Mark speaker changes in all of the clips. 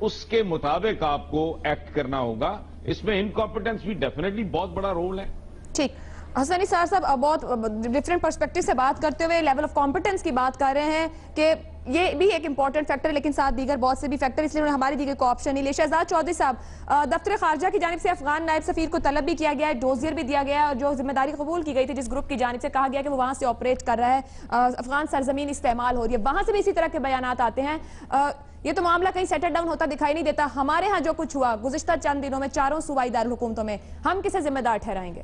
Speaker 1: اس کے مطابق آپ کو ایکٹ کرنا ہوگا. اس میں انکمپیٹنس بھی ڈیفینیٹلی بہت بڑا رول ہے.
Speaker 2: ٹھیک، حسن نثار صاحب بہت ڈیفرنٹ پرسپیکٹو سے بات کرتے ہوئے لیول آف کمپیٹنس کی بات کر رہے ہیں کہ یہ بھی ایک امپورٹنٹ فیکٹر ہے، لیکن ساتھ دیگر بہت سے بھی فیکٹر، اس لیے انہوں نے ہماری دیگر کو آپشن نہیں لیا. شہزاد چودھری صاحب، دفتر خارجہ کی جانب سے افغان نائب سفیر کو طلب بھی کیا گیا ہے، ڈوزیر بھی دیا گیا ہے، اور جو ذمہ داری قبول کی گئی تھی جس گروپ کی جانب سے کہا گیا کہ وہ وہاں سے آپریٹ کر رہا ہے، افغان سرزمین استعمال ہو رہی ہے، وہاں سے بھی اسی طرح کے بیانات آتے ہیں. یہ تو معاملہ کہیں سیٹل ڈاؤن ہوتا دکھائی نہیں دیتا. ہمارے ہاں جو کچھ ہوا گزشتہ چند دنوں میں چاروں صوبائی دارالحکومتوں میں، ہم کسے ذمہ دار ٹھہرائیں گے؟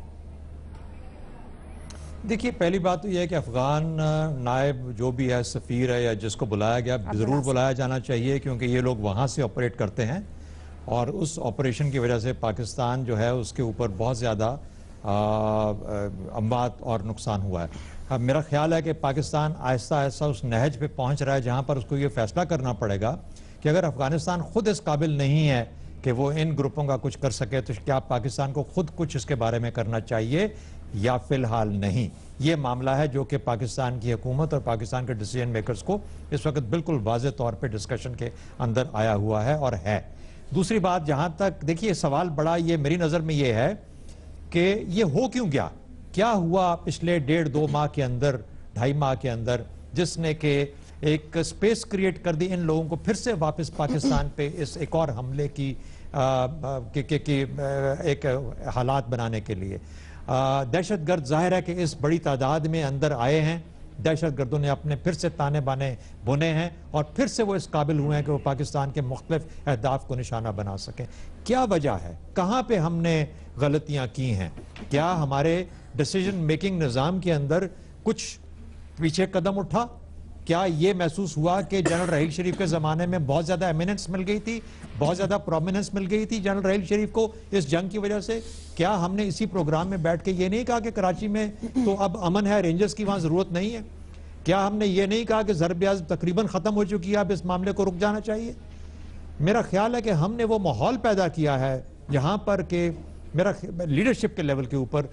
Speaker 3: دیکھیے، پہلی بات تو یہ ہے کہ افغان نائب جو بھی ہے، سفیر ہے یا جس کو بلایا گیا، ضرور بلایا جانا چاہیے، کیونکہ یہ لوگ وہاں سے آپریٹ کرتے ہیں اور اس آپریشن کی وجہ سے پاکستان جو ہے اس کے اوپر بہت زیادہ اموات اور نقصان ہوا ہے. میرا خیال ہے کہ پاکستان آہستہ آہستہ اس نہج پہ پہنچ رہا ہے جہاں پر اس کو یہ فیصلہ کرنا پڑے گا کہ اگر افغانستان خود اس قابل نہیں ہے کہ وہ ان گروپوں کا کچھ کر سکے تو کیا پاکستان کو خود کچھ اس کے بارے میں کرنا چاہیے یا فی الحال نہیں. یہ معاملہ ہے جو کہ پاکستان کی حکومت اور پاکستان کے ڈیسیجن میکرز کو اس وقت بالکل واضح طور پہ ڈسکشن کے اندر آیا ہوا ہے اور ہے. دوسری بات، جہاں تک دیکھیے سوال بڑا یہ میری نظر میں یہ ہے کہ یہ ہو کیوں گیا، کیا ہوا پچھلے 1.5-2 ماہ کے اندر، 2.5 ماہ کے اندر، جس نے کہ ایک سپیس کریٹ کر دی ان لوگوں کو پھر سے واپس پاکستان پہ اس ایک اور حملے کی ایک حالات بنانے کے لیے. دہشت گرد ظاہر ہے کہ اس بڑی تعداد میں اندر آئے ہیں، دہشت گردوں نے اپنے پھر سے تانے بانے بنے ہیں اور پھر سے وہ اس قابل ہوئے ہیں کہ وہ پاکستان کے مختلف اہداف کو نشانہ بنا سکیں. کیا وجہ ہے؟ کہاں پہ ہم نے غلطیاں کی ہیں؟ کیا ہمارے ڈیسیجن میکنگ نظام کے اندر کچھ پیچھے قدم اٹھا؟ کیا یہ محسوس ہوا کہ جنرل رحیل شریف کے زمانے میں بہت زیادہ ایمیننس مل گئی تھی، بہت زیادہ پرومیننس مل گئی تھی جنرل رحیل شریف کو اس جنگ کی وجہ سے؟ کیا ہم نے اسی پروگرام میں بیٹھ کے یہ نہیں کہا کہ کراچی میں تو اب امن ہے، رینجرز کی وہاں ضرورت نہیں ہے؟ کیا ہم نے یہ نہیں کہا کہ ضرب عزم تقریباً ختم ہو چکی ہے، اب اس معاملے کو رک جانا چاہیے؟ میرا خیال ہے کہ ہم نے وہ ماحول پیدا کیا ہے جہاں پر کہ میرا لیڈرشپ کے لیول کے اوپر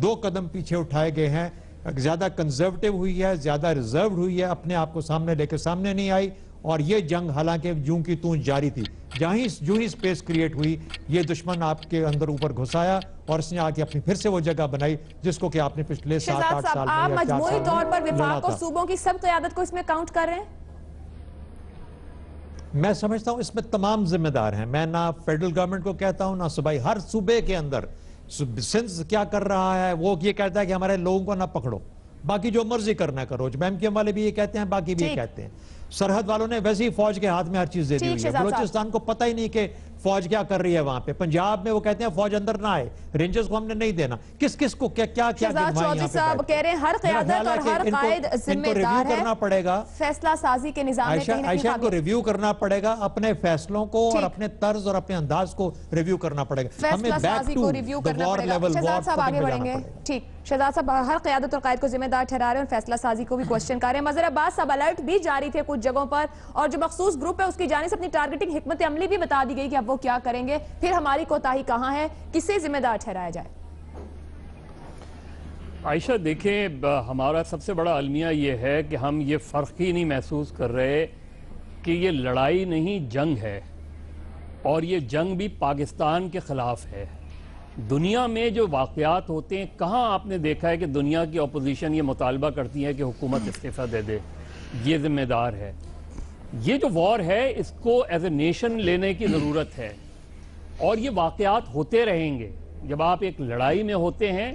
Speaker 3: 2 قدم پیچھے اٹھائے گئے ہیں. زیادہ کنزرویٹو ہوئی ہے، زیادہ ریزروڈ ہوئی ہے، اپنے آپ کو سامنے لے کے سامنے نہیں آئی. اور یہ جنگ حالانکہ جوں کی توں جاری تھی، جو ہی سپیس کریٹ ہوئی یہ دشمن آپ کے اندر اوپر گھسایا اور اس نے آ کے اپنی پھر سے وہ جگہ بنائی جس کو کہ آپ نے پچھلے 7-8 سال میں
Speaker 2: آپ مجموعی طور پر وفاق اور صوبوں کی سب قیادت کو اس میں کاؤنٹ کر رہے ہیں؟
Speaker 3: میں سمجھتا ہوں اس میں تمام ذمہ دار ہیں. میں نہ فیڈرل گورنمنٹ کو کہتا ہوں نہ صوبائی، ہر صوبے کے اندر. سندھ کیا کر رہا ہے؟ وہ یہ کہتا ہے کہ ہمارے لوگوں کو نہ پکڑو، باقی جو مرضی کرنا کرو. MKM والے بھی یہ کہتے ہیں، باقی بھی یہ کہتے ہیں. سرحد والوں نے ویسے ہی فوج کے ہاتھ میں ہر چیز دے دی ہوئی ہے. بلوچستان کو پتہ ہی نہیں کہ فوج کیا کر رہی ہے وہاں پہ. پنجاب میں وہ کہتے ہیں فوج اندر نہ آئے، رینجرز کو ہم نے نہیں دینا. کس کو کیا
Speaker 2: شہزاد چودھری صاحب کہہ رہے ہیں ہر قیادت اور ہر قائد ذمہ دار ہے،
Speaker 3: کرنا پڑے گا
Speaker 2: فیصلہ سازی کے نظام میں کہیں نہ
Speaker 3: عائشہ
Speaker 2: کہیں
Speaker 3: کو ریویو کرنا پڑے گا، اپنے فیصلوں کو اور اپنے طرز اور اپنے انداز کو ریویو کرنا پڑے گا.
Speaker 2: فیصلہ سازی کو ریویو کرنا پڑے گا. شہزاد صاحب آگے بڑھیں گے. ٹھیک، شہزاد صاحب ہر قیادت اور قائد کو ذمہ دار ٹھہرا رہے ہیں اور فیصلہ سازی کو بھی کوشچن کر رہے ہیں. مظہر عباس صاحب الرٹ بھی جاری تھے کچھ جگہوں پر اور جو مخصوص گروپ ہے اس کی جانب سے اپنی ٹارگیٹنگ حکمت عملی بھی بتا دی گئی کہ اب وہ کیا کریں گے. پھر ہماری کوتاہی کہاں ہے، کسے ذمہ دار ٹھہرایا جائے؟
Speaker 4: عائشہ دیکھیں، ہمارا سب سے بڑا المیہ یہ ہے کہ ہم یہ فرق ہی نہیں محسوس کر رہے کہ یہ لڑائی نہیں جنگ ہے، اور یہ جنگ بھی پاکستان کے خلاف ہے. دنیا میں جو واقعات ہوتے ہیں، کہاں آپ نے دیکھا ہے کہ دنیا کی اپوزیشن یہ مطالبہ کرتی ہے کہ حکومت استعفیٰ دے دے، یہ ذمہ دار ہے. یہ جو وار ہے اس کو ایز اے نیشن لینے کی ضرورت ہے اور یہ واقعات ہوتے رہیں گے. جب آپ ایک لڑائی میں ہوتے ہیں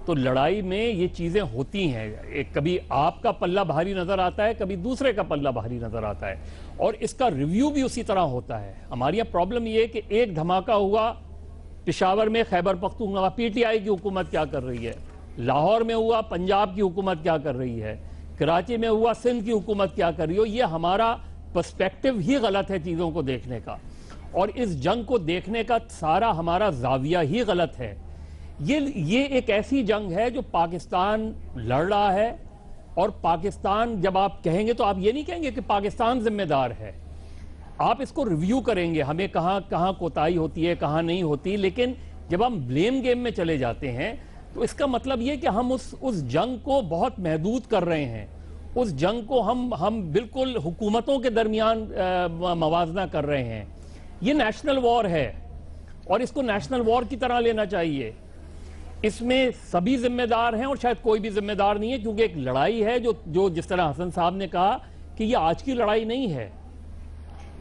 Speaker 4: تو لڑائی میں یہ چیزیں ہوتی ہیں. کبھی آپ کا پلہ بھاری نظر آتا ہے، کبھی دوسرے کا پلہ بھاری نظر آتا ہے، اور اس کا ریویو بھی اسی طرح ہوتا ہے. ہماری یہاں پرابلم یہ ہے کہ ایک دھماکہ ہوا پشاور میں، خیبر پختونخوا PTI کی حکومت کیا کر رہی ہے، لاہور میں ہوا پنجاب کی حکومت کیا کر رہی ہے، کراچی میں ہوا سندھ کی حکومت کیا کر رہی ہے. یہ ہمارا پرسپیکٹیو ہی غلط ہے چیزوں کو دیکھنے کا، اور اس جنگ کو دیکھنے کا سارا ہمارا زاویہ ہی غلط ہے. یہ ایک ایسی جنگ ہے جو پاکستان لڑ رہا ہے، اور پاکستان جب آپ کہیں گے تو آپ یہ نہیں کہیں گے کہ پاکستان ذمہ دار ہے. آپ اس کو ریویو کریں گے ہمیں کہاں کوتاہی ہوتی ہے کہاں نہیں ہوتی. لیکن جب ہم بلیم گیم میں چلے جاتے ہیں تو اس کا مطلب یہ کہ ہم اس جنگ کو بہت محدود کر رہے ہیں. اس جنگ کو ہم بالکل حکومتوں کے درمیان موازنہ کر رہے ہیں. یہ نیشنل وار ہے اور اس کو نیشنل وار کی طرح لینا چاہیے. اس میں سبھی ذمہ دار ہیں اور شاید کوئی بھی ذمہ دار نہیں ہے, کیونکہ ایک لڑائی ہے جو جس طرح حسن صاحب نے کہا کہ یہ آج کی لڑائی نہیں ہے.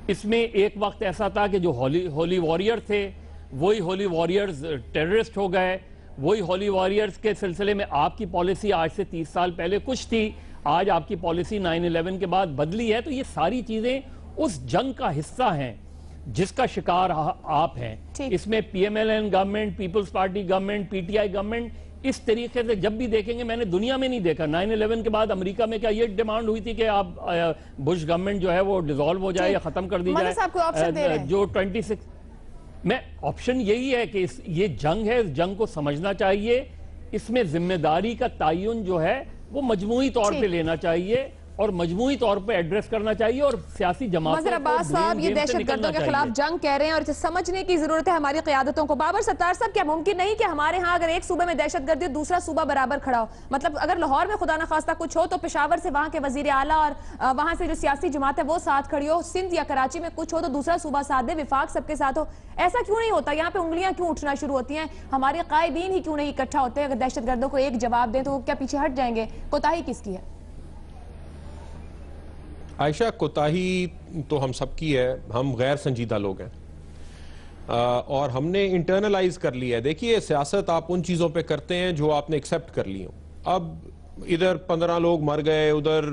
Speaker 4: اس میں ایک وقت ایسا تھا کہ جو ہولی واریر تھے وہی ہولی واریرز ٹیررسٹ ہو گئے. وہی ہولی واریرز کے سلسلے میں آپ کی پالیسی آج سے 30 سال پہلے کچھ تھی, آج آپ کی پالیسی 9/11 کے بعد بدلی ہے. تو یہ ساری چیزیں اس جنگ کا حصہ ہیں جس کا شکار آپ ہیں. اس میں P M L N government, Peoples Party government, P T I government اس طریقے سے جب بھی دیکھیں گے, میں نے دنیا میں نہیں دیکھا 9/11 کے بعد امریکہ میں کیا یہ ڈیمانڈ ہوئی تھی کہ آپ بش گورنمنٹ جو ہے وہ ڈیزالو ہو جائے یا ختم کر دی جائے. جو 26 میں آپشن یہی ہے کہ یہ جنگ ہے, اس جنگ کو سمجھنا چاہیے. اس میں ذمہ داری کا تعین جو ہے وہ مجموعی طور پہ لینا چاہیے اور مجموعی طور پہ ایڈریس کرنا چاہیے, اور سیاسی جماعتوں
Speaker 2: مظہر عباس صاحب یہ دہشت گردوں کے خلاف جنگ کہہ رہے ہیں اور اسے سمجھنے کی ضرورت ہے ہماری قیادتوں کو. بابر ستار صاحب, کیا ممکن نہیں کہ ہمارے ہاں اگر ایک صوبے میں دہشت گردی ہو دوسرا صوبہ برابر کھڑا ہو؟ مطلب اگر لاہور میں خدا نخواستہ کچھ ہو تو پشاور سے وہاں کے وزیر اعلیٰ اور وہاں سے جو سیاسی جماعت ہے وہ ساتھ کھڑی ہو, سندھ یا کراچی میں کچھ ہو تو دوسرا صوبہ ساتھ دے, وفاق سب کے ساتھ ہو. ایسا کیوں نہیں ہوتا؟ یہاں پہ انگلیاں کیوں اٹھنا شروع ہوتی ہیں؟ ہمارے قائدین ہی کیوں نہیں اکٹھا ہوتے؟ اگر دہشت گردوں کو ایک جواب دیں تو وہ کیا پیچھے ہٹ جائیں گے؟ کوتاہی کس کی ہے؟
Speaker 5: عائشہ, کوتاہی تو ہم سب کی ہے. ہم غیر سنجیدہ لوگ ہیں اور ہم نے انٹرنلائز کر لیا ہے. دیکھیے, سیاست آپ ان چیزوں پہ کرتے ہیں جو آپ نے ایکسیپٹ کر لی ہوں. اب ادھر 15 لوگ مر گئے, ادھر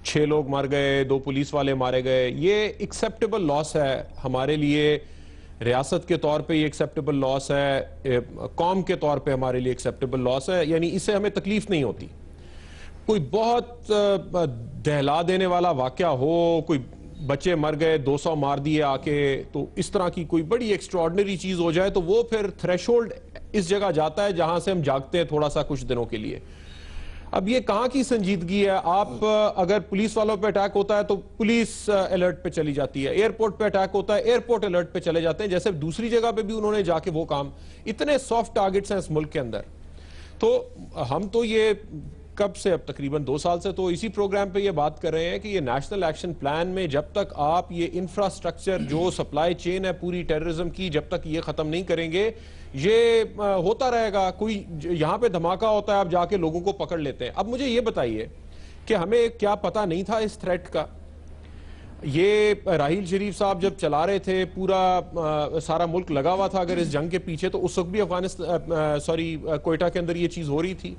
Speaker 5: 6 لوگ مر گئے, 2 پولیس والے مارے گئے, یہ ایکسیپٹیبل لاس ہے ہمارے لیے. ریاست کے طور پہ یہ ایکسیپٹیبل لاس ہے, قوم کے طور پہ ہمارے لیے ایکسیپٹیبل لاس ہے. یعنی اس سے ہمیں تکلیف نہیں ہوتی. کوئی بہت دہلا دینے والا واقعہ ہو, کوئی بچے مر گئے 200 مار دیے آ کے, تو اس طرح کی کوئی بڑی ایکسٹراڈنری چیز ہو جائے تو وہ پھر تھریشولڈ اس جگہ جاتا ہے جہاں سے ہم جاگتے ہیں تھوڑا سا کچھ دنوں کے لیے. اب یہ کہاں کی سنجیدگی ہے؟ آپ اگر پولیس والوں پہ اٹیک ہوتا ہے تو پولیس الرٹ پہ چلی جاتی ہے, ایئرپورٹ پہ اٹیک ہوتا ہے ایئرپورٹ الرٹ پہ چلے جاتے ہیں, جیسے دوسری جگہ پہ بھی انہوں نے جا کے وہ کام. اتنے سافٹ ٹارگٹس ہیں اس ملک کے اندر. تو ہم تو یہ کب سے, اب تقریباً 2 سال سے تو اسی پروگرام پہ یہ بات کر رہے ہیں کہ یہ نیشنل ایکشن پلان میں جب تک آپ یہ انفراسٹرکچر جو سپلائی چین ہے پوری ٹیررزم کی, جب تک یہ ختم نہیں کریں گے یہ ہوتا رہے گا. کوئی یہاں پہ دھماکہ ہوتا ہے, آپ جا کے لوگوں کو پکڑ لیتے ہیں. اب مجھے یہ بتائیے کہ ہمیں کیا پتہ نہیں تھا اس تھریٹ کا؟ یہ راحیل شریف صاحب جب چلا رہے تھے, پورا سارا ملک لگا ہوا تھا اگر اس جنگ کے پیچھے, تو اس وقت بھی کوئٹہ کے اندر یہ چیز ہو رہی تھی.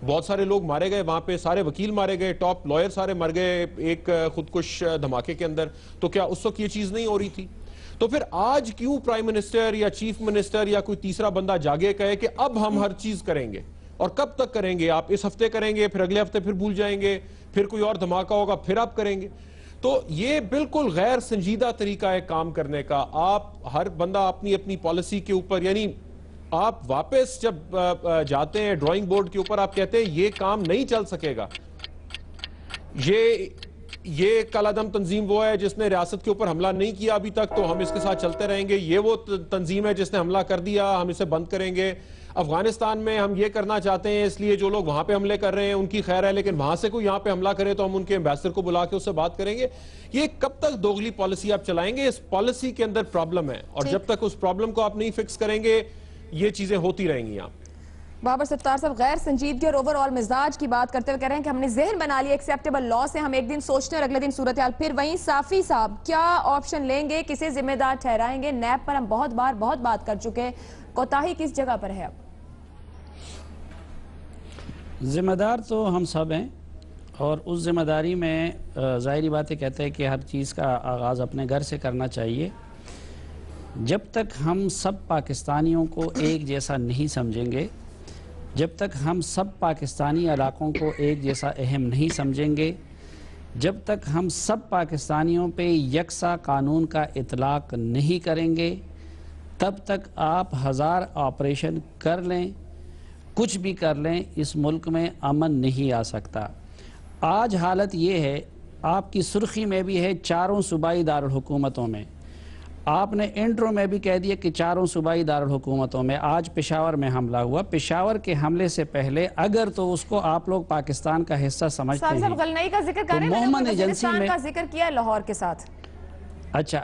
Speaker 5: بہت سارے لوگ مارے گئے وہاں پہ, سارے وکیل مارے گئے, ٹاپ لائر سارے مر گئے ایک خودکش دھماکے کے اندر. تو کیا اس وقت یہ چیز نہیں ہو رہی تھی؟ تو پھر آج کیوں پرائم منسٹر یا چیف منسٹر یا کوئی تیسرا بندہ جاگے کہے کہ اب ہم ہر چیز کریں گے؟ اور کب تک کریں گے؟ آپ اس ہفتے کریں گے, پھر اگلے ہفتے پھر بھول جائیں گے, پھر کوئی اور دھماکہ ہوگا, پھر آپ کریں گے. تو یہ بالکل غیر سنجیدہ طریقہ ہے کام کرنے کا. آپ ہر بندہ اپنی اپنی پالیسی کے اوپر, یعنی آپ واپس جب جاتے ہیں ڈرائنگ بورڈ کے اوپر, آپ کہتے ہیں یہ کام نہیں چل سکے گا. یہ کالعدم تنظیم وہ ہے جس نے ریاست کے اوپر حملہ نہیں کیا ابھی تک, تو ہم اس کے ساتھ چلتے رہیں گے. یہ وہ تنظیم ہے جس نے حملہ کر دیا, ہم اسے بند کریں گے. افغانستان میں ہم یہ کرنا چاہتے ہیں, اس لیے جو لوگ وہاں پہ حملے کر رہے ہیں ان کی خیر ہے, لیکن وہاں سے کوئی یہاں پہ حملہ کرے تو ہم ان کے ایمبیسڈر کو بلا کے اس سے بات کریں گے. یہ کب تک دوغلی پالیسی آپ چلائیں گے؟ اس پالیسی کے اندر پرابلم ہے, اور جب تک اس پرابلم کو آپ نہیں فکس کریں گے یہ چیزیں ہوتی رہیں گی. یہاں
Speaker 2: بابر ستار صاحب غیر سنجیدگی اور اوور آل مزاج کی بات کرتے ہوئے کہہ رہے ہیں کہ ہم نے ذہن بنا لیا ایکسیپٹیبل لاس ہے, ہم ایک دن سوچتے ہیں اور اگلے دن صورتحال پھر وہیں. صافی صاحب, کیا آپشن لیں گے, کسے ذمہ دار ٹھہرائیں گے؟ نیب پر ہم بہت بات کر چکے ہیں, کوتاہی کس جگہ پر ہے؟ اب
Speaker 6: ذمہ دار تو ہم سب ہیں, اور اس ذمہ داری میں ظاہری باتیں کہتے ہیں کہ ہر چیز کا آغاز اپنے گھر سے کرنا چاہیے. جب تک ہم سب پاکستانیوں کو ایک جیسا نہیں سمجھیں گے, جب تک ہم سب پاکستانی علاقوں کو ایک جیسا اہم نہیں سمجھیں گے, جب تک ہم سب پاکستانیوں پہ یکساں قانون کا اطلاق نہیں کریں گے, تب تک آپ 1000 آپریشن کر لیں, کچھ بھی کر لیں, اس ملک میں امن نہیں آ سکتا. آج حالت یہ ہے, آپ کی سرخی میں بھی ہے 4 صوبائی دارالحکومتوں میں. آپ نے انٹرو میں بھی کہہ دیا کہ 4 صوبائی دارالحکومتوں میں آج پشاور میں حملہ ہوا. پشاور کے حملے سے پہلے اگر تو اس کو آپ لوگ پاکستان کا حصہ سمجھتے ہیں,
Speaker 2: غلنائی کا ذکر کر رہے ہیں,
Speaker 6: مومن ایجنسی میں
Speaker 2: کا ذکر کیا لاہور کے ساتھ.
Speaker 6: اچھا,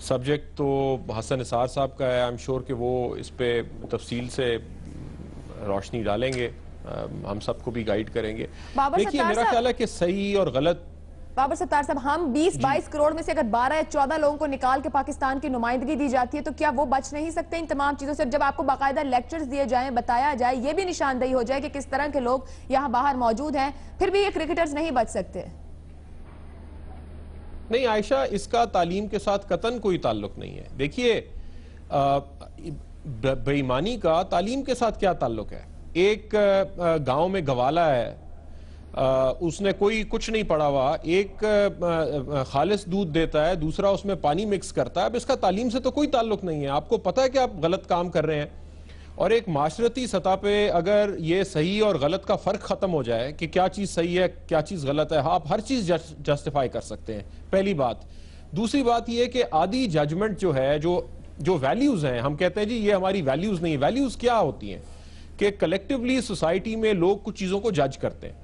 Speaker 5: سبجیکٹ تو حسن نثار صاحب کا ہے. آئی ایم شیور کہ وہ اس پہ تفصیل سے روشنی ڈالیں گے, ہم سب کو بھی گائیڈ کریں گے. دیکھیے میرا خیال ہے کہ صحیح اور غلط.
Speaker 2: بابر ستار صاحب, ہم 20-22 کروڑ میں سے اگر 12 یا 14 لوگوں کو نکال کے پاکستان کی نمائندگی دی جاتی ہے تو کیا وہ بچ نہیں سکتے ان تمام چیزوں سے؟ جب آپ کو باقاعدہ لیکچرز دیے جائیں, بتایا جائے, یہ بھی نشاندہی ہو جائے کہ کس طرح کے لوگ یہاں باہر موجود ہیں, پھر بھی یہ کرکٹرز نہیں بچ سکتے.
Speaker 5: نہیں عائشہ, اس کا تعلیم کے ساتھ قطعاً کوئی تعلق نہیں ہے. دیکھیے بے ایمانی کا تعلیم کے ساتھ کیا تعلق ہے؟ ایک گاؤں میں گوالا ہے, اس نے کوئی کچھ نہیں پڑھا ہوا, ایک خالص دودھ دیتا ہے, دوسرا اس میں پانی مکس کرتا ہے. اب اس کا تعلیم سے تو کوئی تعلق نہیں ہے. آپ کو پتہ ہے کہ آپ غلط کام کر رہے ہیں, اور ایک معاشرتی سطح پہ اگر یہ صحیح اور غلط کا فرق ختم ہو جائے کہ کیا چیز صحیح ہے کیا چیز غلط ہے, آپ ہر چیز جسٹیفائی کر سکتے ہیں, پہلی بات. دوسری بات یہ کہ آدھی ججمنٹ جو ہے, جو ویلیوز ہیں, ہم کہتے ہیں جی یہ ہماری ویلیوز نہیں. ویلیوز کیا ہوتی ہیں کہ کلیکٹیولی سوسائٹی میں لوگ کچھ چیزوں کو جج کرتے ہیں.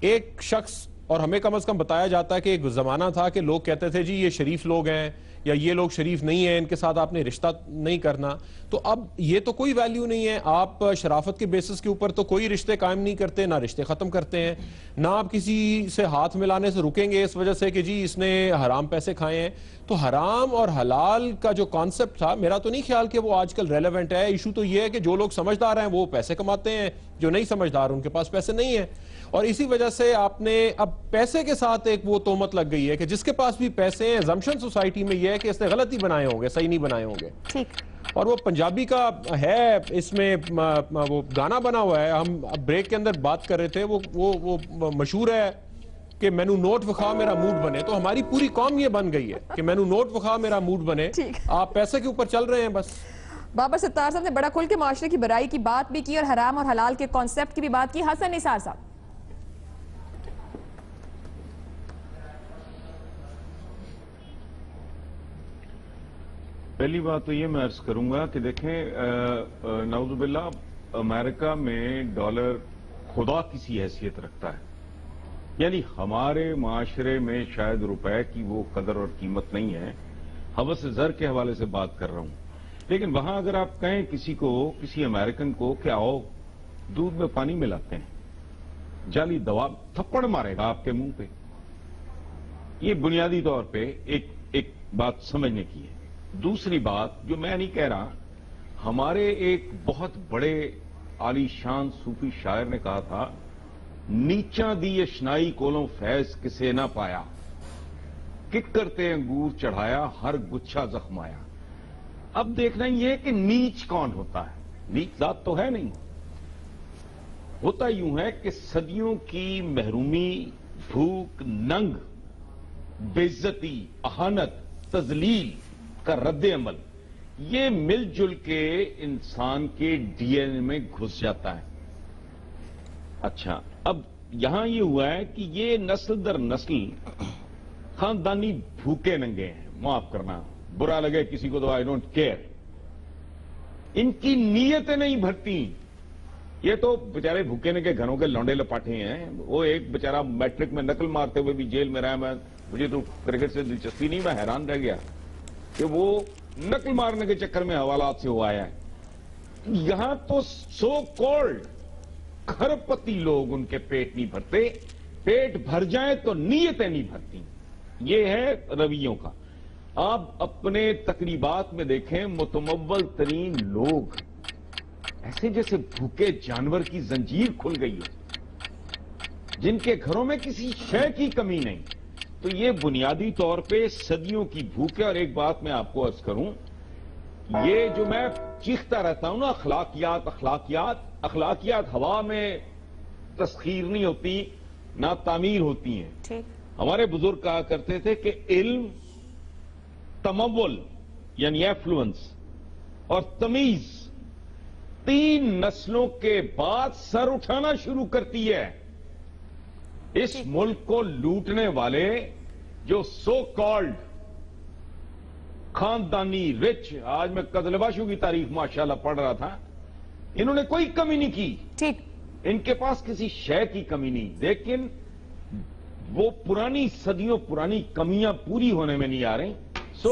Speaker 5: ایک شخص, اور ہمیں کم از کم بتایا جاتا ہے کہ ایک زمانہ تھا کہ لوگ کہتے تھے جی یہ شریف لوگ ہیں یا یہ لوگ شریف نہیں ہیں, ان کے ساتھ آپ نے رشتہ نہیں کرنا. تو اب یہ تو کوئی ویلیو نہیں ہے. آپ شرافت کے بیسس کے اوپر تو کوئی رشتے قائم نہیں کرتے, نہ رشتے ختم کرتے ہیں, نہ آپ کسی سے ہاتھ ملانے سے رکیں گے اس وجہ سے کہ جی اس نے حرام پیسے کھائے ہیں. تو حرام اور حلال کا جو کانسیپٹ تھا, میرا تو نہیں خیال کہ وہ آج کل ریلیونٹ ہے. ایشو تو یہ ہے کہ جو لوگ سمجھدار ہیں وہ پیسے کماتے ہیں, جو نہیں سمجھدار ان کے پاس پیسے نہیں ہیں. اور اسی وجہ سے آپ نے اب پیسے کے ساتھ ایک وہ تہمت لگ گئی ہے کہ جس کے پاس بھی پیسے ہیں, زمشن سوسائٹی میں یہ ہے کہ اس نے غلطی بنائے ہوں گے, صحیح نہیں بنائے ہوں گے. اور وہ پنجابی کا ہے, اس میں وہ گانا بنا ہوا ہے, ہم بریک کے اندر بات کر رہے تھے, وہ مشہور ہے کہ مینو نوٹ وخا میرا موڈ بنے. تو ہماری پوری قوم یہ بن گئی ہے کہ مینو نوٹ وخا میرا موڈ بنے. آپ پیسے کے اوپر چل رہے ہیں بس.
Speaker 2: بابر ستار صاحب نے بڑا کھل کے معاشرے کی برائی کی بات بھی کی اور حرام اور حلال کے کانسیپٹ کی بھی بات کی. حسن نثار صاحب,
Speaker 1: پہلی بات تو یہ میں عرض کروں گا کہ دیکھیں نعوذ باللہ امریکہ میں ڈالر خدا کی سی حیثیت رکھتا ہے. یعنی ہمارے معاشرے میں شاید روپے کی وہ قدر اور قیمت نہیں ہے. ہوس زر کے حوالے سے بات کر رہا ہوں. لیکن وہاں اگر آپ کہیں کسی امریکن کو کہ آؤ دودھ میں پانی ملاتے ہیں, جعلی دوا, تھپڑ مارے گا آپ کے منہ پہ. یہ بنیادی طور پہ ایک بات سمجھنے کی ہے. دوسری بات جو میں نہیں کہہ رہا, ہمارے ایک بہت بڑے عالی شان صوفی شاعر نے کہا تھا, نیچاں دی اشنائی کولوں فیض کسے نہ پایا, کک کرتے انگور چڑھایا ہر گچھا زخمایا. اب دیکھنا یہ ہے کہ نیچ کون ہوتا ہے. نیچ ذات تو ہے نہیں. ہوتا یوں ہے کہ صدیوں کی محرومی, بھوک, ننگ, بے عزتی, اہانت, تذلیل کا رد عمل, یہ مل جل کے انسان کے ڈی این اے میں گھس جاتا ہے. اچھا, اب یہاں یہ ہوا ہے کہ یہ نسل در نسل خاندانی بھوکے ننگے ہیں. معاف کرنا, برا لگے کسی کو تو آئی ڈونٹ کیئر. ان کی نیتیں نہیں بھرتی. یہ تو بیچارے بھوکے ننگے گھروں کے لونڈے لپاٹے ہیں. وہ ایک بیچارہ میٹرک میں نقل مارتے ہوئے بھی جیل میں رہا. مجھے تو کرکٹ سے دلچسپی نہیں, میں حیران رہ گیا کہ وہ نقل مارنے کے چکر میں حوالات سے ہوا آیا ہے. یہاں تو سو کولڈ کھرب پتی لوگ, ان کے پیٹ نہیں بھرتے. پیٹ بھر جائیں تو نیتیں نہیں بھرتی. یہ ہے رویوں کا. آپ اپنے تقریبات میں دیکھیں, متمول ترین لوگ ایسے جیسے بھوکے جانور کی زنجیر کھل گئی ہے, جن کے گھروں میں کسی شے کی کمی نہیں. تو یہ بنیادی طور پہ صدیوں کی بھوک ہے. اور ایک بات میں آپ کو عرض کروں, یہ جو میں چیختا رہتا ہوں نا, اخلاقیات اخلاقیات اخلاقیات ہوا میں تسخیر نہیں ہوتی, نہ تعمیر ہوتی ہیں. ہمارے بزرگ کہا کرتے تھے کہ علم, تمول یعنی ایفلوئنس, اور تمیز 3 نسلوں کے بعد سر اٹھانا شروع کرتی ہے. اس ملک کو لوٹنے والے جو سو کالڈ خاندانی رچ, آج میں قزلباشوں کی تاریخ ماشاءاللہ پڑھ رہا تھا, انہوں نے کوئی کمی نہیں کی. ان کے پاس کسی شے کی کمی نہیں, لیکن وہ پرانی صدیوں پرانی کمیاں پوری ہونے میں نہیں آ رہی. So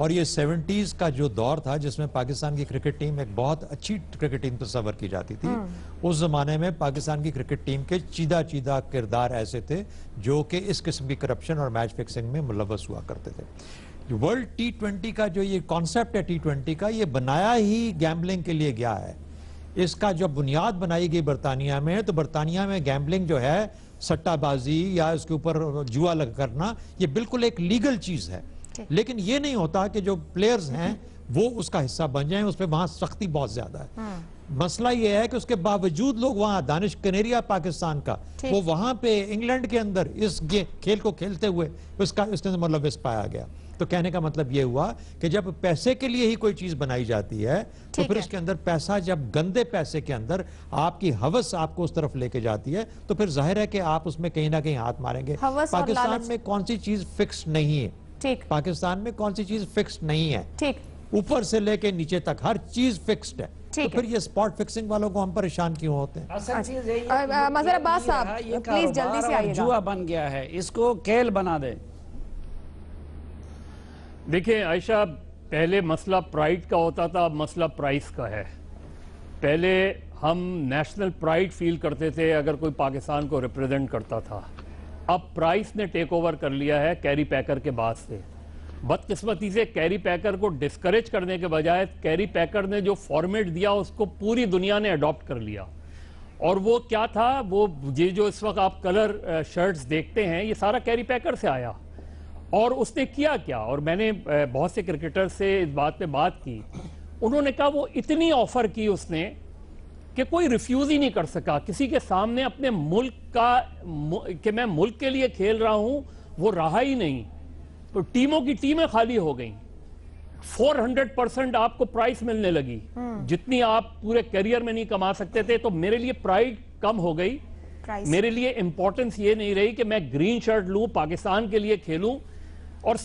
Speaker 3: اور یہ 70s کا جو دور تھا جس میں پاکستان کی کرکٹ ٹیم ایک بہت اچھی کرکٹ ٹیم تصور کی جاتی تھی، اس زمانے میں پاکستان کی کرکٹ ٹیم کے چیدہ کردار ایسے تھے جو کہ اس قسم کی کرپشن اور میچ فکسنگ میں ملوث ہوا کرتے تھے۔ ورلڈ T20 کا جو یہ کانسیپٹ ہے T20 کا، یہ بنایا ہی گیمبلنگ کے لیے گیا ہے۔ اس کا جو بنیاد بنائی گئی برطانیہ میں، تو برطانیہ میں گیمبلنگ جو ہے، سٹہ بازی یا اس کے اوپر جوا لگ کرنا، یہ بالکل ایک لیگل چیز ہے، لیکن یہ نہیں ہوتا کہ جو پلیئرز ہیں وہ اس کا حصہ بن جائیں، اس پہ وہاں سختی بہت زیادہ ہے۔ مسئلہ یہ ہے کہ اس کے باوجود لوگ وہاں، دانش کنیریا پاکستان کا، وہ وہاں پہ انگلینڈ کے اندر اس کھیل کو کھیلتے ہوئے اس کے اندر ملوث پایا گیا۔ تو کہنے کا مطلب یہ ہوا کہ جب پیسے کے لیے ہی کوئی چیز بنائی جاتی ہے تو پھر اس کے اندر پیسہ، جب گندے پیسے کے اندر آپ کی ہوس آپ کو اس طرف لے کے جاتی ہے تو پھر ظاہر ہے کہ آپ اس میں کہیں نہ کہیں ہاتھ ماریں گے۔ پاکستان میں کون سی چیز فکس نہیں ہے، پاکستان میں کون سی چیز فکس نہیں ہے، اوپر سے لے کے نیچے تک ہر چیز فکسڈ ہے۔ تو پھر یہ سپورٹ فکسنگ والوں کو ہم پریشان کیوں ہوتے ہیں؟
Speaker 2: مظہر عباس صاحب پلیز جلدی سے آئیے گا۔
Speaker 6: جوا بن گیا ہے، اس کو کھیل بنا دے۔
Speaker 4: دیکھیں عائشہ، پہلے مسئلہ پرائیڈ کا ہوتا تھا، اب مسئلہ پرائس کا ہے۔ پہلے ہم نیشنل پرائیڈ فیل کرتے تھے اگر کوئی پاکستان کو ریپریزنٹ کرتا تھا، اب پرائس نے ٹیک اوور کر لیا ہے کیری پیکر کے بعد سے۔ بدقسمتی سے کیری پیکر کو ڈسکریج کرنے کے بجائے کیری پیکر نے جو فارمیٹ دیا اس کو پوری دنیا نے اڈاپٹ کر لیا، اور وہ کیا تھا، وہ یہ جو اس وقت آپ کلر شرٹس دیکھتے ہیں یہ سارا کیری پیکر سے آیا۔ اور اس نے کیا کیا، اور میں نے بہت سے کرکٹر سے اس بات پہ بات کی، انہوں نے کہا وہ اتنی آفر کی اس نے کہ کوئی ریفیوز ہی نہیں کر سکا کسی کے سامنے اپنے ملک کا، کہ میں ملک کے لیے کھیل رہا ہوں، وہ رہا ہی نہیں۔ تو ٹیموں کی ٹیمیں خالی ہو گئیں، 400% آپ کو پرائس ملنے لگی جتنی آپ پورے کیریئر میں نہیں کما سکتے تھے۔ تو میرے لیے پرائڈ کم ہو گئی، میرے لیے امپورٹنس یہ نہیں رہی کہ میں گرین شرٹ لوں، پاکستان کے لیے کھیلوں، اور